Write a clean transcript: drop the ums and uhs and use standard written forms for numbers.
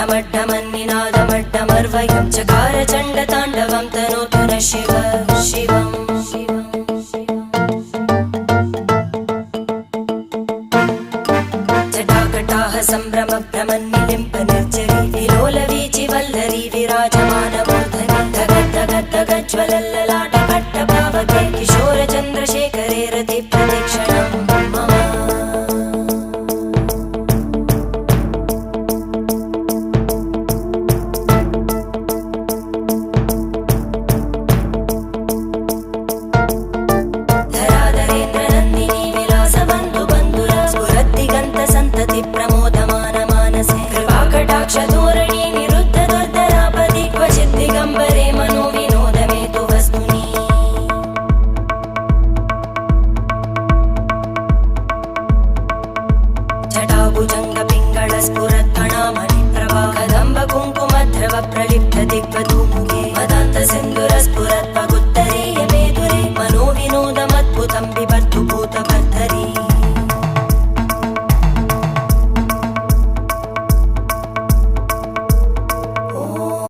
ढमड्ढमन्निनादमड्ढमर्वयं चकार चण्डताण्डवं तनोतु नः शिव शिवम् जटाकटाः सम्भ्रमभ्रमन्निलिम्प निर्जरी विलोलवीचि वल्लरी विराजमानमूर्धनि धगद्धगद्धगज्ज्वलल्ललाटकट्टपावके किशोरचन्द्रशेखरे रतिप्रदक्षिणं मम धराधरेन्द्रनन्दिनी विलासबन्धु बन्धुर स्फुरद्दिगन्तसन्तति प्रमोदमान मानसे कृपाकटाक्षधोरणी निरुद्ध दुर्धरापदि क्वचिद्दिगम्बरे मनो विनोदमेतु वस्तुनि जटाभुजङ्गपिङ्गळ स्फुरत्कणामणिप्रभा कदम्ब कुङ्कुमद्रव प्रलिप्त दिग्वधूमुखे मदान्तसिन्धु